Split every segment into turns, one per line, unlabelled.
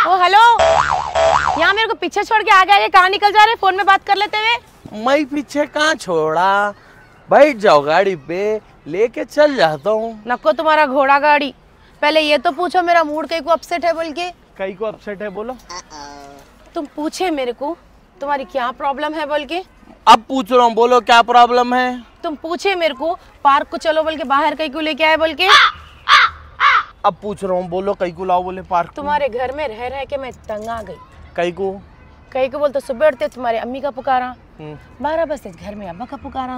ओ hello, यहाँ मेरे को पीछे छोड़ के आगे आगे कहाँ निकल जा रहे, फोन में बात कर लेते हुए।
मैं पीछे कहाँ छोड़ा, बैठ जाओ गाड़ी पे, लेके चल जाता हूँ।
नको तुम्हारा घोड़ा गाड़ी, पहले ये तो पूछो मेरा मूड कहीं को अपसेट है बोल के।
कहीं को अपसेट है बोलो।
तुम पूछे मेरे को तुम्हारी क्या प्रॉब्लम है बोल के।
अब पूछ रहा हूँ, बोलो क्या प्रॉब्लम है।
तुम पूछे मेरे को पार्क को चलो बोल के, बाहर कहीं को लेके आए बोल के।
अब पूछ रहा हूँ, बोलो कहीं को लाओ बोले पार्क।
तुम्हारे घर में रह रह के मैं तंग आ गई।
कहीं को
बोलते सुबह उठते तुम्हारी अम्मी का पुकारा, 12 बजे घर में अब्बा का पुकारा,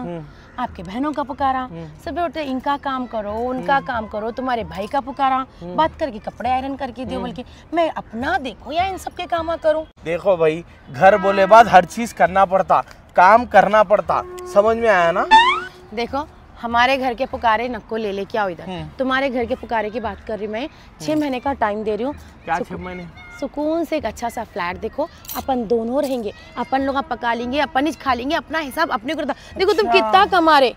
आपके बहनों का पुकारा, सुबह उठते इनका काम करो उनका काम करो, तुम्हारे भाई का पुकारा, बात करके कपड़े आयरन करके दियो बोल के। मैं अपना देखो या इन सबके काम करूं।
देखो भाई, घर बोले बाद हर चीज करना पड़ता, काम करना पड़ता, समझ में आया ना।
देखो हमारे घर के पुकारे नको ले लेके आओ इधर, तुम्हारे घर के पुकारे की बात कर रही मैं। 6 महीने का टाइम दे रही हूँ।
क्या 6 महीने?
सुकून से एक अच्छा सा फ्लैट देखो, अपन दोनों रहेंगे, अपन लोग पका लेंगे, अपन ही खा लेंगे, अपना हिसाब अपने को। देखो तुम कितना कमा रहे,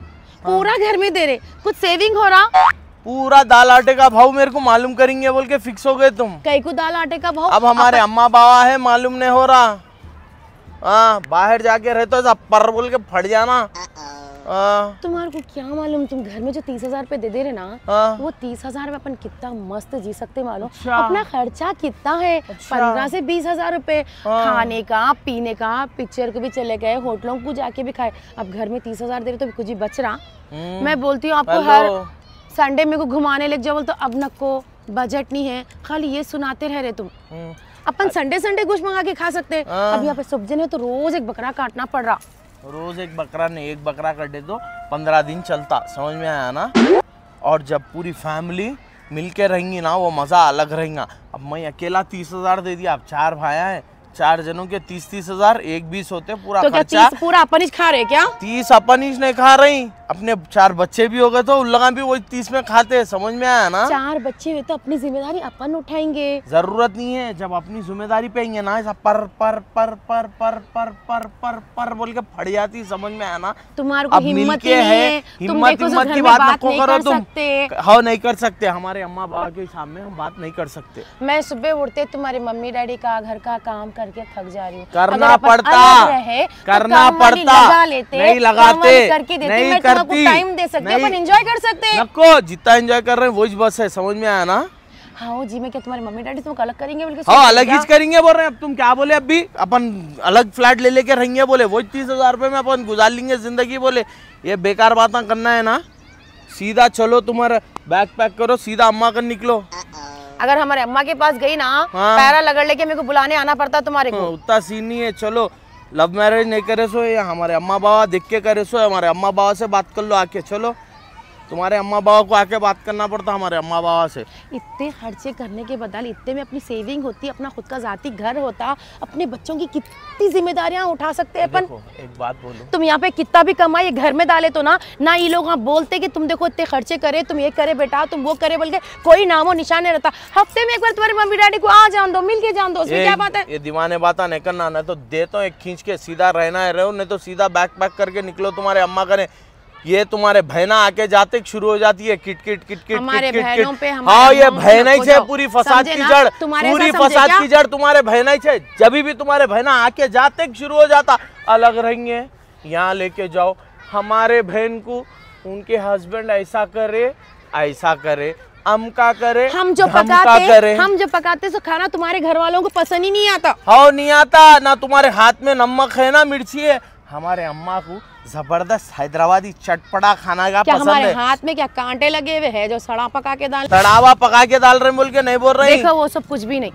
पूरा घर में दे रहे, कुछ सेविंग हो रहा।
पूरा दाल आटे का भाव मेरे को मालूम करेंगे बोल के फिक्स हो गए तुम।
कहीं को दाल आटे का भाव।
अब हमारे अम्मा बाबा है, मालूम नहीं हो रहा। हाँ, बाहर जाके रहते हो पर बोल के फट जाना।
तुम्हारे को क्या मालूम, तुम घर में जो 30,000 रुपए दे रहे ना, वो 30,000 में अपन कितना मस्त जी सकते मालूम। अपना खर्चा कितना है, 15 से 20,000 रुपए खाने का पीने का, पिक्चर को भी चले गए, होटलों को जाके भी खाए। अब घर में 30,000 दे रहे तो कुछ ही बच रहा। मैं बोलती हूँ आपको हर संडे मेरे को घुमाने लग जाओ, तो अब नको बजट नहीं है, खाली ये सुनाते रह रहे तुम। अपन संडे संडे कुछ मंगा के खा सकते। अब यहाँ पे सब्जी ने तो रोज एक बकरा काटना पड़ रहा।
रोज एक बकरा नहीं, एक बकरा कटे तो 15 दिन चलता, समझ में आया ना। और जब पूरी फैमिली मिलके रहेंगी ना, वो मजा अलग रहेगा। अब मैं अकेला 30,000 दे दिया, अब 4 भाया है, 4 जनों के 30,000, 20 होते पूरा
तो
खर्चा।
क्या 30 पूरा अपन ही खा रहे क्या?
30 अपन ही नहीं खा रही, अपने 4 बच्चे भी हो गए तो उन लोग भी वही 30 में खाते, समझ में आया ना।
4 बच्चे हुए तो अपनी जिम्मेदारी अपन उठाएंगे।
जरूरत नहीं है, जब अपनी जिम्मेदारी पेंगे ना, ऐसा पर पर पर पर पर पर पर पर पर बोल के फट जाती, समझ में आया ना।
तुम्हारे को हिम्मत ही नहीं है,
हिम्मत की बात नको करो तुम। हाँ, नहीं कर सकते, हमारे अम्मा बाबा के सामने हम बात नहीं कर सकते।
मैं सुबह उठते तुम्हारे मम्मी डैडी का घर का काम करके थक जा रही हूँ।
करना पड़ता, करना पड़ता, नहीं लगाते, नहीं करती,
टाइम दे सकते, अपन एंजॉय कर सकते।
नको जितना एंजॉय कर रहे हैं वही बस है, समझ में आया ना।
हाँ जी, मैं क्या तुम्हारी मम्मी डैडी तुमको अलग करेंगे बोल के?
हाँ, अलग ही करेंगे बोल रहे हैं। अब तुम क्या बोले, अभी अपन अलग फ्लैट ले लेके रहेंगे बोले, वही 30,000 रुपए में अपन गुजार लेंगे जिंदगी बोले। ये बेकार बातें करना है ना। सीधा चलो, तुम्हारा बैग पैक करो, सीधा अम्मा कर निकलो।
अगर हमारे अम्मा के पास गई ना, पैरा लगड़ लेके मेरे को बुलाने आना पड़ता तुम्हारे को।
उतना सीन नहीं है। चलो, लव मैरिज नहीं करे सो, या हमारे अम्मा बाबा देख के करे सो, हमारे अम्मा बाबा से बात कर लो आके। चलो, तुम्हारे अम्मा बाबा को आके बात करना पड़ता हमारे अम्मा बाबा से।
इतने खर्चे करने के बदले इतने में अपनी सेविंग होती, अपना खुद का जाती घर होता, अपने बच्चों की कितनी जिम्मेदारियां उठा सकते हैं अपन।
एक बात बोलो,
तुम यहाँ पे कितना भी कमाए घर में डाले तो ना ये लोग बोलते कि तुम देखो इतने खर्चे करे, तुम ये करे बेटा, तुम वो करे बोल के कोई नामो निशान नहीं रहता। हफ्ते में एक बार तुम्हारे मम्मी डैडी को आ जान दो, मिल के जान दो, उसमें क्या बात है।
ये दीवाने बात नहीं करना, नहीं तो देता हूँ एक खींच के, सीधा रहना है रहो, नहीं तो सीधा बैग पैक करके निकलो, तुम्हारे अम्मा करे। ये तुम्हारे बहना आके जाते शुरू हो जाती है किट किट किट किट
हमारे
किट
बहनों
किट।
पे
हाँ, ये बहना ही है पूरी फसाद की जड़, पूरी फसाद की जड़ तुम्हारे बहना ही है। जब भी तुम्हारे बहना आके जाते शुरू हो जाता, अलग रहेंगे, यहाँ लेके जाओ हमारे बहन को, उनके हस्बैंड ऐसा करे ऐसा करे, अमका करे,
हम जो पकाते सो खाना तुम्हारे घर वालों को पसंद ही नहीं आता।
हाँ, नहीं आता ना। तुम्हारे हाथ में नमक है ना मिर्ची है। हमारे अम्मा को जबरदस्त हैदराबादी चटपटा खाना का पसंद है।
हमारे हाथ में क्या कांटे लगे हुए हैं जो सड़ा पका के डाल,
सड़ावा पका के डाल रहे बोल के नहीं बोल रही।
देखो वो सब कुछ भी नहीं,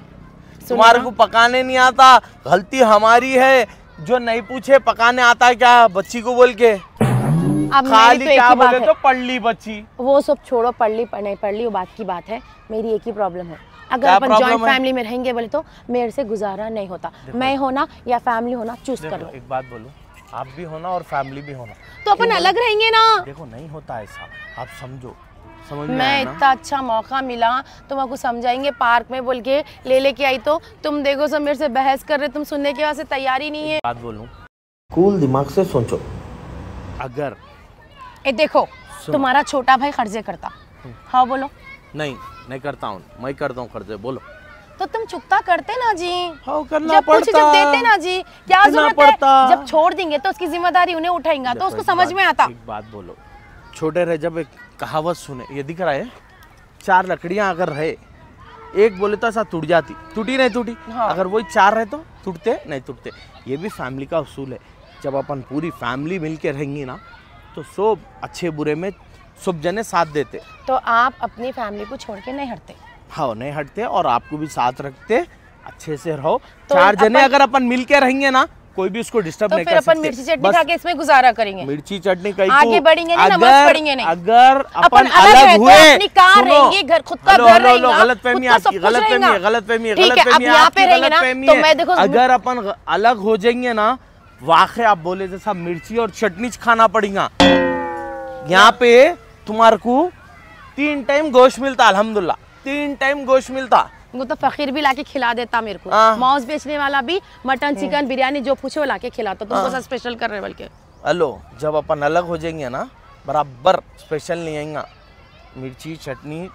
तुम्हारे को पकाने नहीं आता, गलती हमारी है। जो नहीं पूछे पकाने आता क्या बच्ची को बोल के,
अब
खाली तो क्या बोले तो पढ़ ली बच्ची।
वो सब छोड़ो, पढ़ ली नहीं पढ़ ली वो बात की बात है। मेरी एक ही प्रॉब्लम है, अगर अपन जॉइंट फैमिली में रहेंगे बोले तो मेरे से गुजारा नहीं होता। मैं होना या फैमिली होना चूज कर लो।
एक बात बोलो, आप भी होना और फैमिली भी होना,
तो अपन अलग रहेंगे ना।
देखो नहीं होता ऐसा, आप समझो, समझ में
मैं इतना अच्छा मौका मिला तुम आपको समझाएंगे पार्क में बोल के ले लेके आई, तो तुम देखो सब मेरे से बहस कर रहे, तुम सुनने के वास्ते तैयारी नहीं है।
बात बोलूं, कूल दिमाग से सोचो। अगर
देखो तुम्हारा छोटा भाई खर्चे करता, हाँ बोलो।
नहीं करता हूँ, मैं करता हूँ खर्चे, बोलो।
तो तुम चुकता करते ना जी,
करना
जब कुछ
पड़ता,
जब देते ना जी, क्या जरूरत
पड़ता।
है? जब छोड़ देंगे तो उसकी जिम्मेदारी उन्हें उठाएंगे, तो उसको समझ में आता।
एक बात बोलो, छोटे रहे जब एक कहावत सुने, ये दिख रहा है, 4 लकड़ियां अगर रहे, एक बोले तो ऐसा टूट जाती, टूटी नहीं टूटी। हाँ। अगर वही 4 रहे तो टूटते नहीं टूटते। ये भी फैमिली का उसूल है। जब अपन पूरी फैमिली मिलके रहेंगी ना, तो सब अच्छे बुरे में सब जने साथ देते।
तो आप अपनी फैमिली को छोड़ के नहीं हटते?
हाँ, नहीं हटते, और आपको भी साथ रखते, अच्छे से रहो। तो 4 जने अगर अपन मिलके रहेंगे ना, कोई भी उसको डिस्टर्ब नहीं कर सकते।
अपन मिर्ची चटनी खा के इसमें गुजारा करेंगे।
मिर्ची चटनी कहीं
आगे बढ़ेंगे नहीं, नमाज पढ़ेंगे नहीं।
अगर अपन अलग हुए,
अपनी कार रहेंगी, घर खुद का घर रहेगा,
गलतफहमी आपकी, गलतफहमी अगर अपन अलग हो जाएंगे ना, वाकई आप बोले जैसा मिर्ची और चटनी खाना पड़ेगा। यहाँ पे तुम्हारे को 3 टाइम गोश्त मिलता, अल्हम्दुलिल्लाह 3 टाइम गोश्त मिलता।
वो तो फकीर भी लाके खिला देता मेरे को, मांस बेचने वाला भी मटन चिकन बिरयानी जो पूछे वो लाके खिलाता। तुमको सब स्पेशल कर रहे बल्कि। हेलो,
जब अपन अलग हो जाएंगे ना, बराबर स्पेशल नहीं आएगा, मिर्ची चटनी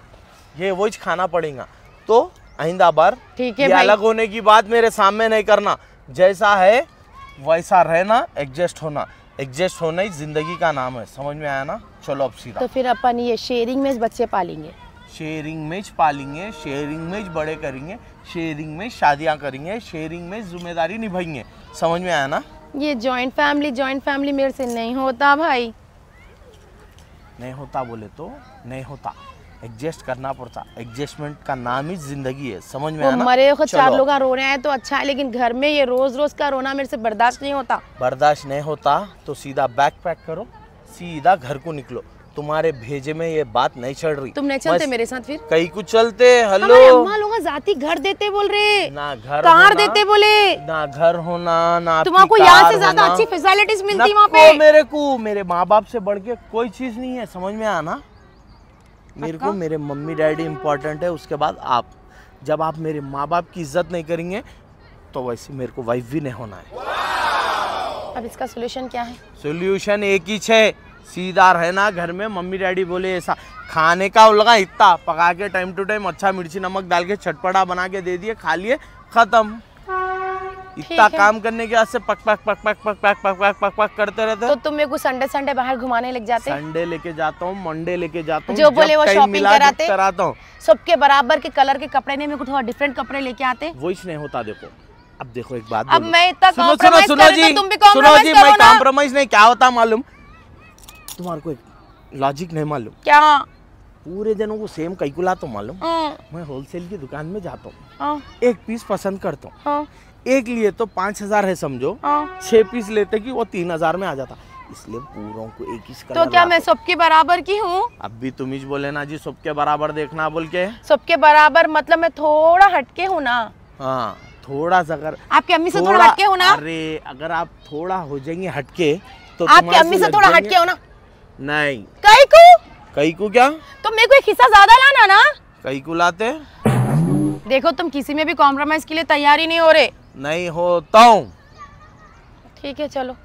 ये वो खाना पड़ेगा। तो आइंदा बार
ठीक है,
अलग होने की बात मेरे सामने नहीं करना, जैसा है वैसा रहना, एडजस्ट होना। एडजस्ट होना ही जिंदगी का नाम है, समझ में आया ना? चलो अब सीधा।
तो फिर अपन ये शेयरिंग में बच्चे पालेंगे,
शेयरिंग में पालेंगे, शेयरिंग में बड़े करेंगे, शेयरिंग में शादियां करेंगे, शेयरिंग में जिम्मेदारी निभाएंगे, समझ में आया ना?
ये जॉइंट फैमिली मेरे से नहीं होता भाई।
नहीं होता बोले तो नहीं होता, एडजस्ट करना पड़ता। एडजस्टमेंट का नाम ही जिंदगी है, समझ में आया ना?
मरे को 4 लोग रो रहे हैं तो अच्छा है, लेकिन घर में ये रोज रोज का रोना मेरे से बर्दाश्त नहीं होता।
बर्दाश्त नहीं होता तो सीधा बैग पैक करो, सीधा घर को निकलो। तुम्हारे भेजे में ये बात नहीं चल रही।
तुम नहीं चलते मेरे साथ फिर?
कहीं कुछ चलते। हेलो,
अम्मा लोग जाती घर देते बोल रहे,
ना घर
कार देते बोले,
ना घर होना, ना
तुमको यहाँ से ज्यादा अच्छी फैसिलिटीज मिलती वहाँ पे।
मेरे को मेरे माँ बाप से बढ़ के कोई चीज नहीं है, समझ में आना? मेरे को मेरे मम्मी डैडी इम्पोर्टेंट है, उसके बाद आप। जब आप मेरे माँ बाप की इज्जत नहीं करेंगे तो वैसे मेरे को वाइफ भी नहीं होना है।
अब इसका सोल्यूशन क्या है?
सोल्यूशन एक ही है, सीधा रहना घर में। मम्मी डैडी बोले ऐसा खाने का लगा, इतना पका के टाइम टू टाइम अच्छा मिर्ची नमक डाल के चटपटा बना के दे दिए, खा लिए, खत्म। इतना काम करने के वास्ते पक पक पक पक पक पक पक पक पक पक करते रहते।
तो तुम मेरे को संडे बाहर घुमाने लग जाते?
संडे लेके जाता हूँ, मंडे लेके जाता हूँ,
जो बोले वो शॉपिंग
कराता हूँ।
सबके बराबर के कलर के कपड़े नहीं, मेरे को थोड़ा डिफरेंट कपड़े लेके आते।
वो नहीं होता। देखो अब देखो एक बात,
अब मैं इतना
सुनो जी, मैं कॉम्प्रोमाइज नहीं, क्या होता मालूम तुम्हारे को? लॉजिक नहीं मालूम क्या? पूरे जनों को सेम कैलकुला तो मालूम। मैं होलसेल की दुकान में जाता हूँ, एक पीस पसंद करता हूँ, एक लिए तो 5000 है समझो, 6 पीस लेते कि वो 3000 में आ जाता, इसलिए पूरों को एक ही कलर।
तो क्या मैं सबके बराबर की हूँ?
अब भी तुम ही बोले ना जी सबके बराबर देखना बोल के।
सबके बराबर मतलब मैं थोड़ा हटके हूँ ना?
हाँ, थोड़ा सा। अगर
आपकी अम्मी से थोड़ा हटके हो ना?
अरे अगर आप थोड़ा हो जाएंगे हटके तो
आपकी अम्मी से थोड़ा हटके हो ना?
नहीं।
कई को
क्या?
तो मेरे को एक हिस्सा ज्यादा लाना ना।
कई को लाते?
देखो तुम किसी में भी कॉम्प्रोमाइज के लिए तैयार ही नहीं हो रहे।
नहीं होता हूँ।
ठीक है चलो,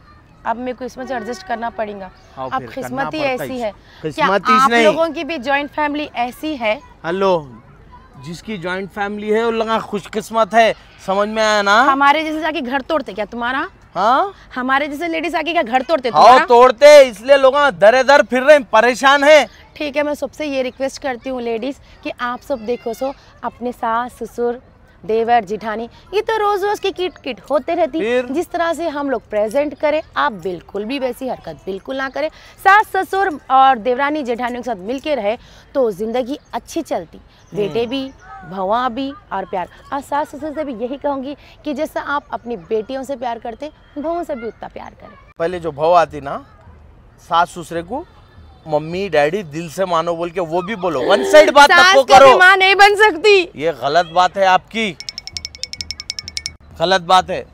अब मेरे को इसमें से एडजस्ट करना पड़ेगा। अब किस्मत ही ऐसी है।
क्या
आप लोगों की भी जॉइंट फैमिली ऐसी है?
हेलो, जिसकी जॉइंट फैमिली है वो लगा खुशकिस्मत है, समझ में आया ना?
हमारे जैसे जाके घर तोड़ते क्या तुम्हारा?
हाँ,
हमारे जैसे लेडीज आके क्या घर तोड़ते?
हाँ तोड़ते, इसलिए लोग दर दर फिर रहे, परेशान है।
ठीक है, मैं सबसे ये रिक्वेस्ट करती हूँ लेडीज कि आप सब देखो सो अपने सास ससुर देवर जिठानी ये तो रोज रोज की किट किट होते रहती, जिस तरह से हम लोग प्रेजेंट करें आप बिल्कुल भी वैसी हरकत बिल्कुल ना करें। सास ससुर और देवरानी जेठानियों के साथ मिलके रहे तो जिंदगी अच्छी चलती, बेटे भी भवा भी और प्यार। और सास ससुर से भी यही कहूँगी कि जैसा आप अपनी बेटियों से प्यार करते बहुओं से भी उतना प्यार करें।
पहले जो भव आती ना, सास ससुर को मम्मी डैडी दिल से मानो बोल के वो भी बोलो, वन साइड बात नको करो।
माँ नहीं बन सकती,
ये गलत बात है आपकी, गलत बात है।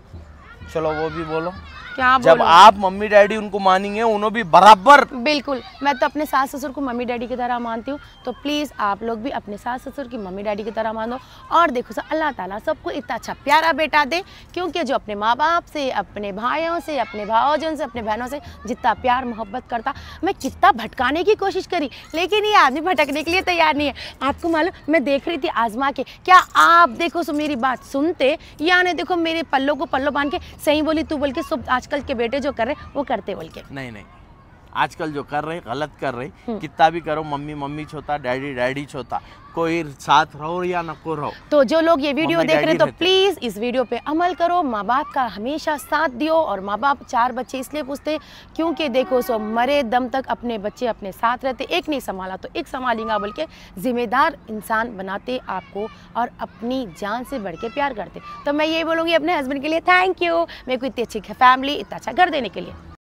चलो वो भी बोलो,
क्या
जब आप मम्मी डैडी उनको मानेंगे उन्होंने भी बराबर।
बिल्कुल, मैं तो अपने सास ससुर को मम्मी डैडी की तरह मानती हूँ, तो प्लीज़ आप लोग भी अपने सास ससुर की मम्मी डैडी की तरह मानो। और देखो सर, अल्लाह ताला सबको इतना अच्छा प्यारा बेटा दे, क्योंकि जो अपने माँ बाप से, अपने भाइयों से, अपने भावजन से, अपने बहनों से जितना प्यार मोहब्बत करता, मैं कितना भटकाने की कोशिश करी, लेकिन ये आदमी भटकने के लिए तैयार नहीं है। आपको मालूम, मैं देख रही थी आजमा के, क्या आप देखो सो मेरी बात सुनते, या नहीं देखो मेरे पल्लों को पल्लों बांध के सही बोली तू बोल के सब आजकल के बेटे जो कर रहे वो करते बोल के।
नहीं, आजकल जो कर रहे गलत कर रहे। कितना भी करो, मम्मी मम्मी छोटा, डैडी डैडी छोटा, कोई साथ रहो या न को रहो।
तो जो लोग ये वीडियो देख रहे हैं तो प्लीज इस वीडियो पे अमल करो, माँ बाप का हमेशा साथ दियो। और माँ बाप 4 बच्चे इसलिए पूछते क्योंकि देखो सो मरे दम तक अपने बच्चे अपने साथ रहते, एक नहीं संभाला तो एक संभालेगा बोल के जिम्मेदार इंसान बनाते आपको, और अपनी जान से बढ़ के प्यार करते। तो मैं ये बोलूँगी अपने हस्बैंड के लिए थैंक यू, मेरे को इतनी अच्छी फैमिली, इतना अच्छा घर देने के लिए।